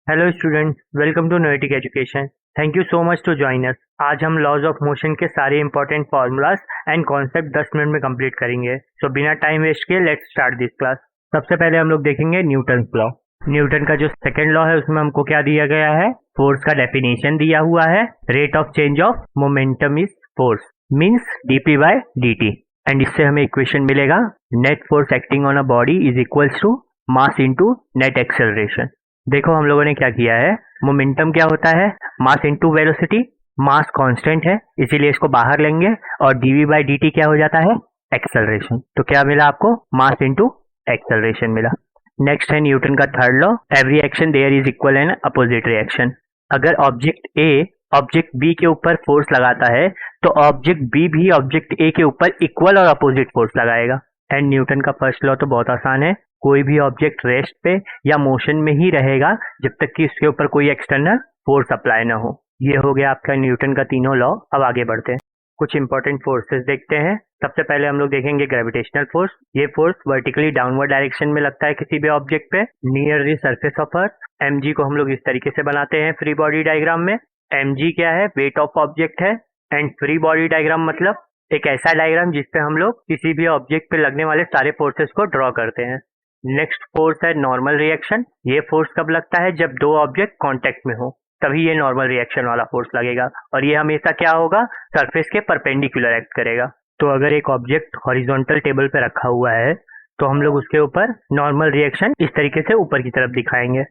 Hello students, welcome to Noetic Education. Thank you so much to join us. आज हम laws of motion के सारे important formulas and concept 10 minute में complete करेंगे। So बिना time waste किए let's start this class. सबसे पहले हम लोग देखेंगे न्यूटन लॉ। न्यूटन का जो सेकंड लॉ है उसमें हमको क्या दिया गया है, फोर्स का डेफिनेशन दिया हुआ है। Rate of change of momentum is force means dp by dt। And इससे हमें इक्वेशन मिलेगा, net force acting on a body is equals to mass into net acceleration. देखो हम लोगों ने क्या किया है, मोमेंटम क्या होता है, mass into velocity. Mass constant है इसीलिए इसको बाहर लेंगे और dv बाई dt क्या हो जाता है, एक्सेलरेशन। तो क्या मिला आपको, मास इनटू एक्सेलरेशन मिला। नेक्स्ट है न्यूटन का third law, every action there is equal and opposite reaction. अगर ऑब्जेक्ट ए ऑब्जेक्ट बी के ऊपर फोर्स लगाता है तो ऑब्जेक्ट बी भी ऑब्जेक्ट ए के ऊपर इक्वल और अपोजिट फोर्स लगाएगा। एंड न्यूटन का फर्स्ट लॉ तो बहुत आसान है, कोई भी ऑब्जेक्ट रेस्ट पे या मोशन में ही रहेगा जब तक कि उसके ऊपर कोई एक्सटर्नल फोर्स अप्लाई ना हो। ये हो गया आपका न्यूटन का तीनों लॉ। अब आगे बढ़ते हैं, कुछ इंपॉर्टेंट फोर्सेस देखते हैं। सबसे पहले हम लोग देखेंगे ग्रेविटेशनल फोर्स। ये फोर्स वर्टिकली डाउनवर्ड डायरेक्शन में लगता है किसी भी ऑब्जेक्ट पे near the surface of earth. mg को हम लोग इस तरीके से बनाते हैं फ्री बॉडी डायग्राम में। mg क्या है, वेट ऑफ ऑब्जेक्ट है। एंड फ्री बॉडी डायग्राम मतलब एक ऐसा डायग्राम जिसपे हम लोग किसी भी ऑब्जेक्ट पे लगने वाले सारे फोर्सेस को ड्रॉ करते हैं। नेक्स्ट फोर्स है नॉर्मल रिएक्शन। ये फोर्स कब लगता है, जब दो ऑब्जेक्ट कांटेक्ट में हो, तभी ये नॉर्मल रिएक्शन वाला फोर्स लगेगा। और ये हमेशा क्या होगा, सरफेस के परपेंडिकुलर एक्ट करेगा। तो अगर एक ऑब्जेक्ट हॉरिजॉन्टल टेबल पे रखा हुआ है तो हम लोग उसके ऊपर नॉर्मल रिएक्शन इस तरीके से ऊपर की तरफ दिखाएंगे।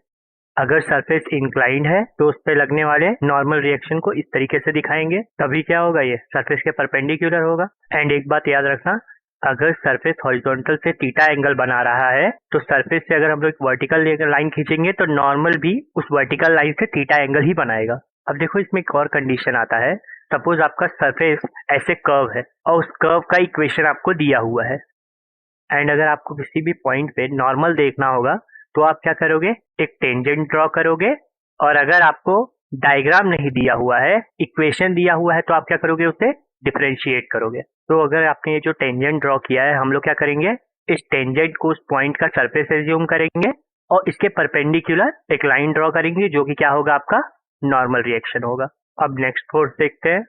अगर सरफेस इंक्लाइंड है तो उस पे लगने वाले नॉर्मल रिएक्शन को इस तरीके से दिखाएंगे, तभी क्या होगा, ये सरफेस के परपेंडिकुलर होगा। एंड एक बात याद रखना, अगर सरफेस हॉरिजॉन्टल से थीटा एंगल बना रहा है तो सरफेस से अगर हम लोग वर्टिकल लाइन खींचेंगे तो नॉर्मल भी उस वर्टिकल लाइन से थीटा एंगल ही बनाएगा। अब देखो इसमें एक और कंडीशन आता है, सपोज आपका सरफेस ऐसे कर्व है और उस कर्व का इक्वेशन आपको दिया हुआ है। एंड अगर आपको किसी भी पॉइंट पे नॉर्मल देखना होगा तो आप क्या करोगे, एक टेंजेंट ड्रॉ करोगे। और अगर आपको डायग्राम नहीं दिया हुआ है, इक्वेशन दिया हुआ है, तो आप क्या करोगे, उसे डिफरेंशिएट करोगे। तो अगर आपने ये जो टेंजेंट ड्रॉ किया है, हम लोग क्या करेंगे, इस टेंजेंट को उस पॉइंट का सरफेस एज्यूम करेंगे और इसके परपेंडिकुलर एक लाइन ड्रॉ करेंगे जो कि क्या होगा, आपका नॉर्मल रिएक्शन होगा। अब नेक्स्ट फोर्स देखते हैं।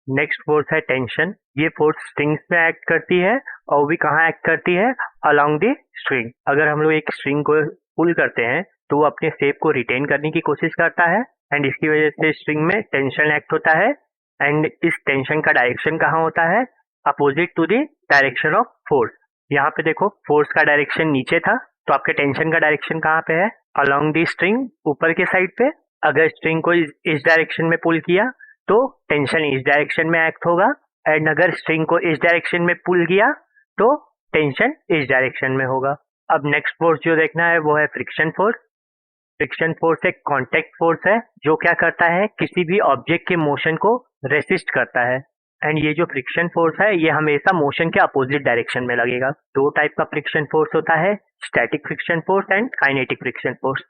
नेक्स्ट फोर्स है टेंशन। ये फोर्स स्ट्रिंग्स में एक्ट करती है और वो भी कहाँ एक्ट करती है, अलोंग द स्ट्रिंग। अगर हम लोग एक स्ट्रिंग को पुल करते हैं तो वो अपने शेप को रिटेन करने की कोशिश करता है एंड इसकी वजह से स्ट्रिंग में टेंशन एक्ट होता है। एंड इस टेंशन का डायरेक्शन कहाँ होता है, opposite to the direction of force. यहाँ पे देखो फोर्स का डायरेक्शन नीचे था तो आपके टेंशन का डायरेक्शन कहाँ पे है, अलोंग द स्ट्रिंग, ऊपर के साइड पे। अगर स्ट्रिंग को इस डायरेक्शन में पुल किया तो टेंशन इस डायरेक्शन में एक्ट होगा। एंड अगर स्ट्रिंग को इस डायरेक्शन में पुल किया तो टेंशन इस डायरेक्शन में होगा। अब नेक्स्ट फोर्स जो देखना है वो है फ्रिक्शन फोर्स। फ्रिक्शन फोर्स एक कांटेक्ट फोर्स है जो क्या करता है, किसी भी ऑब्जेक्ट के मोशन को रेसिस्ट करता है। एंड ये जो फ्रिक्शन फोर्स है ये हमेशा मोशन के अपोजिट डायरेक्शन में लगेगा। दो टाइप का फ्रिक्शन फोर्स होता है, static friction force and kinetic friction force.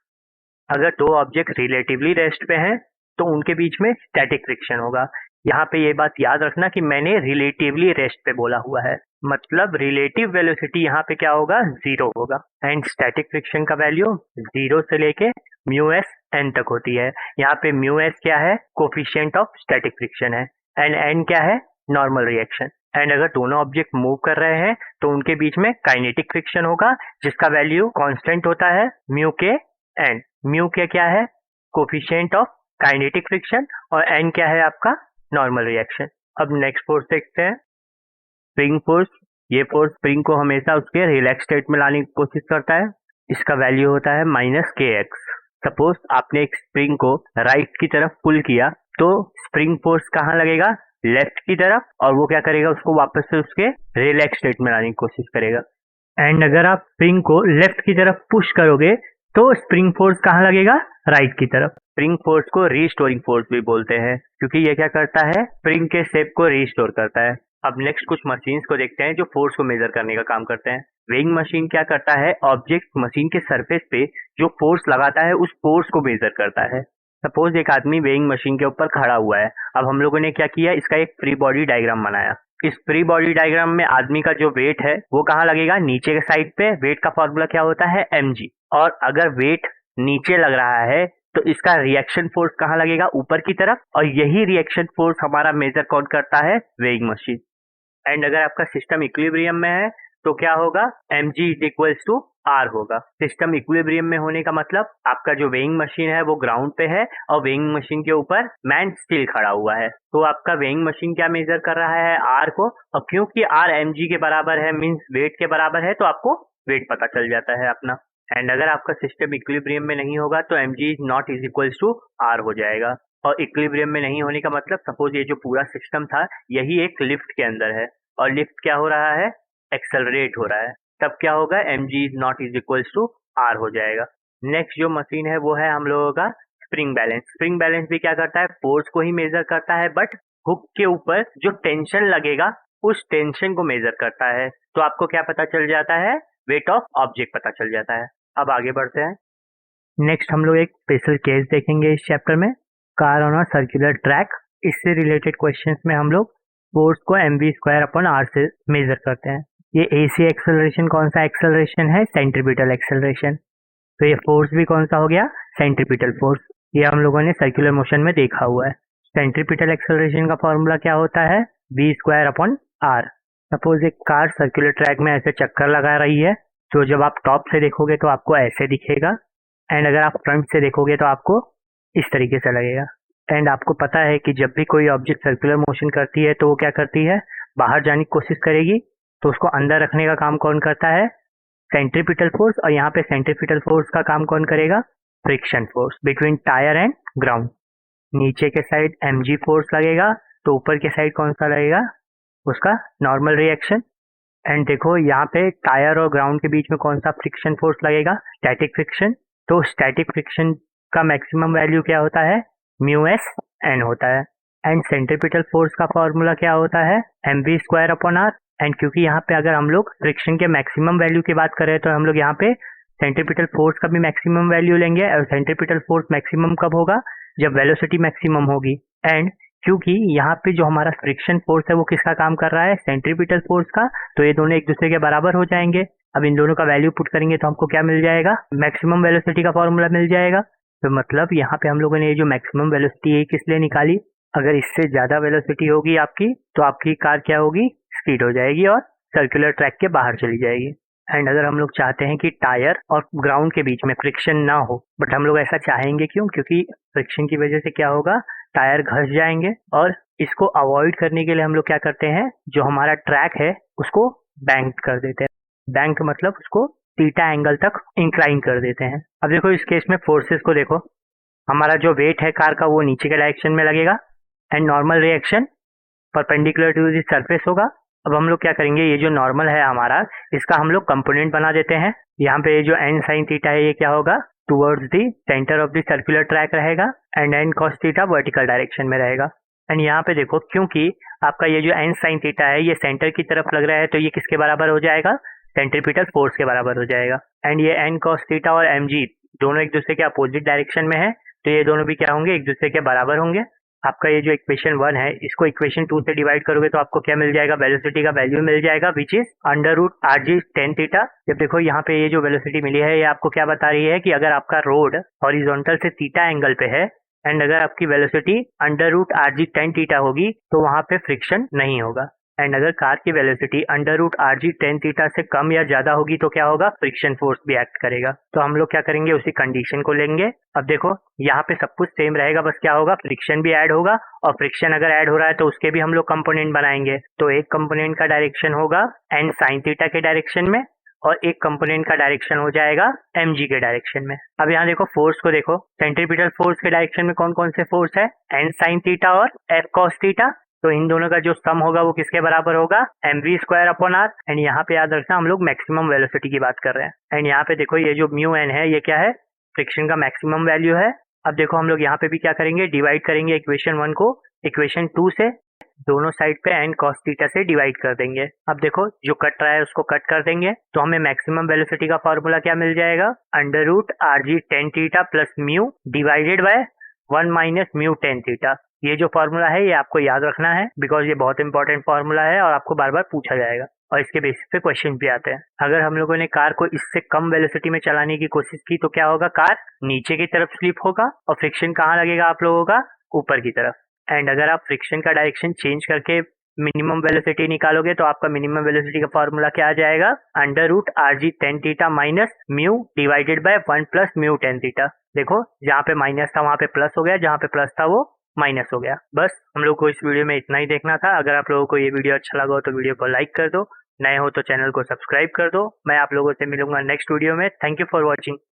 अगर दो ऑब्जेक्ट रिलेटिवली रेस्ट पे हैं तो उनके बीच में स्टैटिक फ्रिक्शन होगा। यहाँ पे ये बात याद रखना कि मैंने रिलेटिवली रेस्ट पे बोला हुआ है, मतलब रिलेटिव वेलोसिटी यहाँ पे क्या होगा, जीरो होगा। एंड स्टैटिक फ्रिक्शन का वैल्यू जीरो से लेके म्यू एस एन तक होती है। यहाँ पे म्यू एस क्या है, कोफिशिएंट ऑफ स्टैटिक फ्रिक्शन है, एंड एन क्या है, नॉर्मल रिएक्शन। एंड अगर दोनों ऑब्जेक्ट मूव कर रहे हैं तो उनके बीच में काइनेटिक फ्रिक्शन होगा जिसका वैल्यू कांस्टेंट होता है म्यू के एन। म्यू के क्या है, कोफिशिएंट ऑफ काइनेटिक फ्रिक्शन, और एन क्या है आपका नॉर्मल रिएक्शन। अब नेक्स्ट फोर्स देखते हैं, स्प्रिंग फोर्स। ये फोर्स स्प्रिंग को हमेशा उसके रिलैक्स स्टेट में लाने की कोशिश करता है। इसका वैल्यू होता है माइनस के एक्स। सपोज आपने एक स्प्रिंग को राइट की तरफ पुल किया तो स्प्रिंग फोर्स कहाँ लगेगा, लेफ्ट की तरफ, और वो क्या करेगा, उसको वापस से उसके रिलैक्स स्टेट में लाने की कोशिश करेगा। एंड अगर आप स्प्रिंग को लेफ्ट की तरफ पुश करोगे तो स्प्रिंग फोर्स कहाँ लगेगा, राइट की तरफ। स्प्रिंग फोर्स को रीस्टोरिंग फोर्स भी बोलते हैं क्योंकि ये क्या करता है, स्प्रिंग के शेप को रीस्टोर करता है। अब नेक्स्ट कुछ मशीन्स को देखते हैं जो फोर्स को मेजर करने का काम करते हैं। वेइंग मशीन क्या करता है, ऑब्जेक्ट मशीन के सरफेस पे जो फोर्स लगाता है उस फोर्स को मेजर करता है। सपोज एक आदमी वेइंग मशीन के ऊपर खड़ा हुआ है। अब हम लोगों ने क्या किया, इसका एक फ्री बॉडी डायग्राम बनाया। इस फ्री बॉडी डायग्राम में आदमी का जो वेट है वो कहाँ लगेगा, नीचे के साइड पे। वेट का फॉर्मूला क्या होता है, mg। और अगर वेट नीचे लग रहा है तो इसका रिएक्शन फोर्स कहाँ लगेगा, ऊपर की तरफ, और यही रिएक्शन फोर्स हमारा मेजर कौन करता है, वेइंग मशीन। एंड अगर आपका सिस्टम इक्विलिब्रियम में है तो क्या होगा, mg is equals to r होगा। सिस्टम इक्विलिब्रियम में होने का मतलब आपका जो वेइंग मशीन है वो ग्राउंड पे है और वेइंग मशीन के ऊपर मैन स्टिल खड़ा हुआ है, तो आपका वेइंग मशीन क्या मेजर कर रहा है, r को, और क्योंकि r mg के बराबर है मीन्स वेट के बराबर है, तो आपको वेट पता चल जाता है अपना। एंड अगर आपका सिस्टम इक्विलिब्रियम में नहीं होगा तो mg is not is equals to r हो जाएगा। और इक्विलिब्रियम में नहीं होने का मतलब सपोज ये जो पूरा सिस्टम था यही एक लिफ्ट के अंदर है और लिफ्ट क्या हो रहा है, एक्सेलरेट हो रहा है, तब क्या होगा, mg is not is equals to r हो जाएगा। नेक्स्ट जो मशीन है वो है हम लोगों का स्प्रिंग बैलेंस। स्प्रिंग बैलेंस भी क्या करता है, फोर्स को ही मेजर करता है, बट हुक के ऊपर जो टेंशन लगेगा उस टेंशन को मेजर करता है। तो आपको क्या पता चल जाता है, वेट ऑफ ऑब्जेक्ट पता चल जाता है। अब आगे बढ़ते हैं। नेक्स्ट हम लोग एक स्पेशल केस देखेंगे इस चैप्टर में, car on a circular track. इससे रिलेटेड क्वेश्चंस में हम लोग फोर्स को mv² r से मेजर करते हैं। ये AC एक्सेलरेशन कौन सा एक्सेलरेशन है, सेंट्रीपिटल एक्सेलरेशन। तो ये फोर्स भी कौन सा हो गया, सेंट्रीपिटल फोर्स। ये हम लोगों ने सर्कुलर मोशन में देखा हुआ है। सेंट्रीपिटल एक्सेलरेशन का फॉर्मूला क्या होता है, v²/r। सपोज एक कार सर्कुलर ट्रैक में ऐसे चक्कर लगा रही है, तो जब आप टॉप से देखोगे तो आपको ऐसे दिखेगा, एंड अगर आप फ्रंट से देखोगे तो आपको इस तरीके से लगेगा। एंड आपको पता है कि जब भी कोई ऑब्जेक्ट सर्कुलर मोशन करती है तो वो क्या करती है, बाहर जाने की कोशिश करेगी, तो उसको अंदर रखने का काम कौन करता है, सेंट्रीपिटल फोर्स। और यहाँ पे सेंट्रीपिटल फोर्स का काम कौन करेगा, friction force between tyre and ground. नीचे के साइड mg फोर्स लगेगा, तो ऊपर के साइड कौन सा लगेगा, उसका नॉर्मल रिएक्शन। एंड देखो यहाँ पे टायर और ग्राउंड के बीच में कौन सा फ्रिक्शन फोर्स लगेगा, स्टैटिक फ्रिक्शन। तो स्टैटिक फ्रिक्शन का मैक्सिमम वैल्यू क्या होता है, μs(n) होता है। एंड सेंट्रीपिटल फोर्स का फॉर्मूला क्या होता है, mv²/r। एंड क्योंकि यहाँ पे अगर हम लोग फ्रिक्शन के मैक्सिमम वैल्यू की बात करें तो हम लोग यहाँ पे सेंट्रीपिटल फोर्स का भी मैक्सिमम वैल्यू लेंगे। और सेंट्रीपिटल फोर्स मैक्सिमम कब होगा, जब वेलोसिटी मैक्सिमम होगी। एंड क्योंकि यहाँ पे जो हमारा फ्रिक्शन फोर्स है वो किसका काम कर रहा है, सेंट्रीपिटल फोर्स का, तो ये दोनों एक दूसरे के बराबर हो जाएंगे। अब इन दोनों का वैल्यू पुट करेंगे तो हमको क्या मिल जाएगा, मैक्सिमम वेलोसिटी का फॉर्मूला मिल जाएगा। तो मतलब यहाँ पे हम लोगों ने ये जो मैक्सिमम वेलोसिटी है किस लिए निकाली, अगर इससे ज्यादा वेलोसिटी होगी आपकी तो आपकी कार क्या होगी, स्कीड हो जाएगी और सर्कुलर ट्रैक के बाहर चली जाएगी। एंड अगर हम लोग चाहते हैं कि टायर और ग्राउंड के बीच में फ्रिक्शन ना हो, बट हम लोग ऐसा चाहेंगे क्यों, क्योंकि फ्रिक्शन की वजह से क्या होगा, टायर घस जाएंगे। और इसको अवॉइड करने के लिए हम लोग क्या करते हैं, जो हमारा ट्रैक है उसको बैंक कर देते हैं। बैंक मतलब उसको थीटा एंगल तक इंक्लाइन कर देते हैं। अब देखो इस केस में फोर्सेस को देखो, हमारा जो वेट है कार का वो नीचे के डायरेक्शन में लगेगा and normal reaction perpendicular to the surface होगा। अब हम लोग क्या करेंगे, ये जो नॉर्मल है हमारा, इसका हम लोग कंपोनेंट बना देते हैं। यहाँ पे ये जो n sin थीटा है ये क्या होगा, towards the centre of the circular track रहेगा, and n cos theta vertical direction में रहेगा। एंड यहाँ पे देखो क्योंकि आपका ये जो n sin थीटा है ये सेंटर की तरफ लग रहा है, तो ये किसके बराबर हो जाएगा, सेंट्रीपिटल फोर्स के बराबर हो जाएगा। एंड ये n cos थीटा और mg दोनों एक दूसरे के अपोजिट डायरेक्शन में है, तो ये दोनों भी क्या होंगे, एक दूसरे के बराबर होंगे। आपका ये जो इक्वेशन 1 है इसको इक्वेशन 2 से डिवाइड करोगे तो आपको क्या मिल जाएगा, वेलोसिटी का वैल्यू मिल जाएगा which is √rg tan theta. जब देखो यहाँ पे ये जो वेलोसिटी मिली है ये आपको क्या बता रही है कि अगर आपका रोड हॉरिजॉन्टल से थीटा एंगल पे है एंड अगर आपकी वेलोसिटी √rg tan थीटा होगी तो वहां पे फ्रिक्शन नहीं होगा। एंड अगर कार की वेलोसिटी √rg tan थीटा से कम या ज्यादा होगी तो क्या होगा, फ्रिक्शन फोर्स भी एक्ट करेगा। तो हम लोग क्या करेंगे, उसी कंडीशन को लेंगे। अब देखो यहाँ पे सब कुछ सेम रहेगा, बस क्या होगा, फ्रिक्शन भी ऐड होगा, और फ्रिक्शन अगर ऐड हो रहा है तो उसके भी हम लोग कंपोनेंट बनाएंगे। तो एक कंपोनेंट का डायरेक्शन होगा n sin थीटा के डायरेक्शन में और एक कंपोनेंट का डायरेक्शन हो जाएगा mg के डायरेक्शन में। अब यहाँ देखो फोर्स को देखो, सेंट्रीपिटल फोर्स के डायरेक्शन में कौन कौन से फोर्स है, n sin थीटा और f cos थीटा। तो इन दोनों का जो सम होगा वो किसके बराबर होगा, mv²/r। एंड यहाँ पे याद रखना हम लोग मैक्सिमम वेलोसिटी की बात कर रहे हैं। एंड यहाँ पे देखो ये जो μn है ये क्या है, फ्रिक्शन का मैक्सिमम वैल्यू है। अब देखो हम लोग यहाँ पे भी क्या करेंगे, डिवाइड करेंगे इक्वेशन 1 को इक्वेशन 2 से, दोनों साइड पे n cos थीटा से डिवाइड कर देंगे। अब देखो जो कट रहा है उसको कट कर देंगे तो हमें मैक्सिमम वेलोसिटी का फॉर्मूला क्या मिल जाएगा, √rg tan theta plus mu divided by 1 - μ tan theta. ये जो फॉर्मूला है ये आपको याद रखना है, बिकॉज ये बहुत इंपॉर्टेंट फॉर्मूला है और आपको बार बार पूछा जाएगा और इसके बेसिस पे क्वेश्चन भी आते हैं। अगर हम लोगों ने कार को इससे कम वेलोसिटी में चलाने की कोशिश की तो क्या होगा, कार नीचे की तरफ स्लिप होगा और फ्रिक्शन कहाँ लगेगा आप लोगों का, ऊपर की तरफ। एंड अगर आप फ्रिक्शन का डायरेक्शन चेंज करके मिनिमम वेलोसिटी निकालोगे तो आपका मिनिमम वेलोसिटी का फॉर्मूला क्या आ जाएगा, √rg tan theta minus mu divided by 1 plus mu tan theta. देखो जहाँ पे माइनस था वहाँ पे प्लस हो गया, जहाँ पे प्लस था वो माइनस हो गया। बस हम लोग को इस वीडियो में इतना ही देखना था। अगर आप लोगों को ये वीडियो अच्छा लगा हो तो वीडियो को लाइक कर दो, नए हो तो चैनल को सब्सक्राइब कर दो। मैं आप लोगों से मिलूंगा नेक्स्ट वीडियो में। Thank you for watching.